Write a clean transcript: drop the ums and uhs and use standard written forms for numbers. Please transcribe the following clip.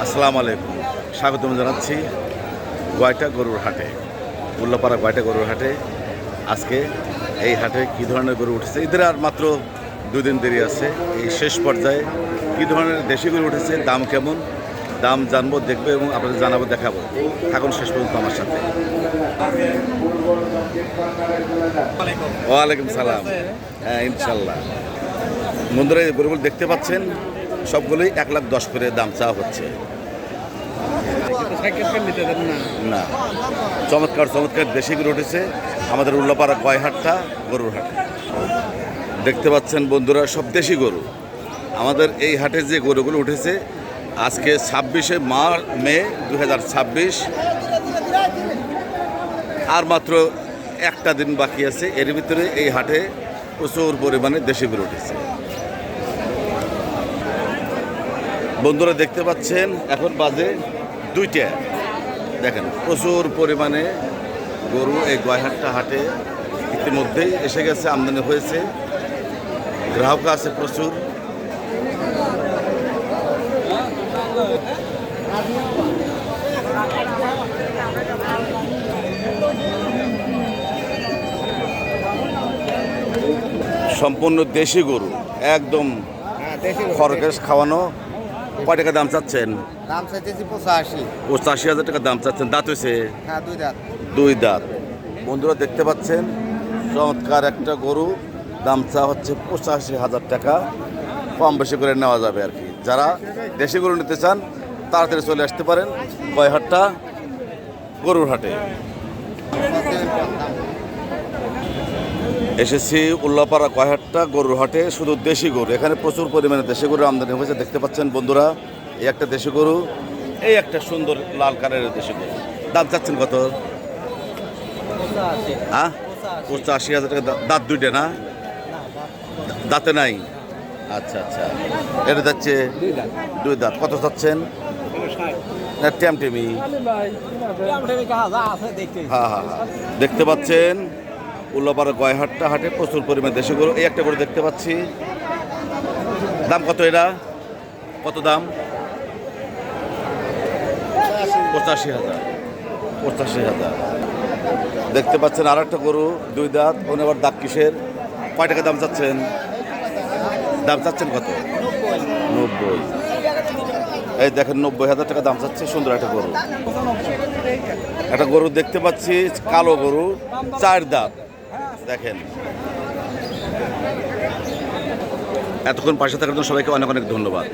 আসসালামু আলাইকুম, স্বাগতম জানাচ্ছি গয়টা গরুর হাটে, উল্লাপাড়া গয়টা গরুর হাটে। আজকে এই হাটে কী ধরনের গরু উঠেছে, এদের আর মাত্র 2 দিন দেরি আছে। এই শেষ পর্যায়ে কী ধরনের দেশি গরু উঠেছে, দাম কেমন, দাম জানবো, দেখবো এবং আপনাদের জানাবো, দেখাবো। থাকুন শেষ পর্যন্ত আমার সাথে। ওয়ালাইকুম সালাম। হ্যাঁ, ইনশাল্লাহ। বন্ধুরা, এই গরুগুলো দেখতে পাচ্ছেন, সবগুলোই 1,10,000 করে দাম চাওয়া হচ্ছে। না, চমৎকার চমৎকার দেশি গরু উঠেছে আমাদের উল্লাপাড়া গয়হাটটা গরুর হাট। দেখতে পাচ্ছেন বন্ধুরা, সব দেশি গরু। আমাদের এই হাটে যে গরুগুলো উঠেছে, আজকে 26শে মে 2026, আর মাত্র একটা দিন বাকি আছে। এর ভিতরে এই হাটে প্রচুর পরিমাণে দেশি গরু উঠেছে। বন্ধুরা দেখতে পাচ্ছেন, এখন বাজে 2টা। দেখেন, প্রচুর পরিমাণে গরু এই গয়হাটটা হাটে ইতিমধ্যেই এসে গেছে, আমদানি হয়েছে, গ্রাহক আছে প্রচুর। সম্পূর্ণ দেশি গরু, একদম খরগোশ খাওয়ানো। কয় টাকা দাম চাচ্ছেন? দাম চাইতেছি 85। 85,000 টাকা দাম চাচ্ছেন। দাঁত হয়েছে? হ্যাঁ, 2 দাঁত। 2 দাঁত। বন্ধুরা দেখতে পাচ্ছেন, চমৎকার একটা গরু, দাম চা হচ্ছে 85,000 টাকা। কম বেশি করে নেওয়া যাবে আর কি। যারা দেশি গরু নিতে চান তাড়াতাড়ি চলে আসতে পারেন গয়হাটটা গরুর হাটে। এসেছি উল্লাপাড়া গয়হাটটা গরুর হাটে, শুধু দেশি গরু। এখানে প্রচুর পরিমাণে দেশি গরু আমদানি হয়েছে। দেখতে পাচ্ছেন বন্ধুরা, এই একটা দেশি গরু, এই একটা সুন্দর লাল কালারের দেশি গরু। দাম চাচ্ছেন কত? 85,000 টাকা। দাঁত 2টা না? দাঁতে নাই? আচ্ছা আচ্ছা। এটা যাচ্ছে 2 দাঁত। কত চাচ্ছেন? টেমটেমি। হ্যাঁ হ্যাঁ হ্যাঁ। দেখতে পাচ্ছেন উল্লাপাড়া গয়হাটটা হাটে প্রচুর পরিমাণে দেশি গরু। এই একটা গরু দেখতে পাচ্ছি। দাম কত? এটা কত দাম? 85,000। 85,000। দেখতে পাচ্ছেন আর একটা গরু, 2 দাঁত। ওনে আবার দাঁত কিসের? কয় টাকা দাম চাচ্ছেন? দাম চাচ্ছেন কত? 90। এই দেখেন, 90,000 টাকা দাম চাচ্ছে। সুন্দর একটা গরু। একটা গরু দেখতে পাচ্ছি, কালো গরু, 4 দাঁত। দেখেন, এতক্ষণ পাশে থাকার জন্য সবাইকে অনেক অনেক ধন্যবাদ।